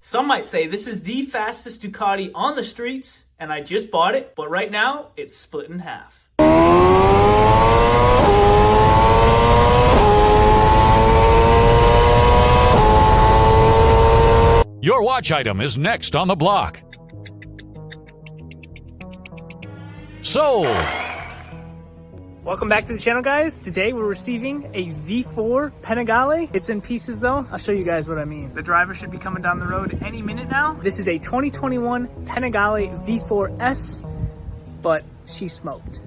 Some might say this is the fastest Ducati on the streets, and I just bought it, but right now it's split in half. Your watch item is next on the block. Sold. Welcome back to the channel, guys. Today we're receiving a V4 Panigale. It's in pieces though. I'll show you guys what I mean. The driver should be coming down the road any minute now. This is a 2021 Panigale V4S, but she smoked.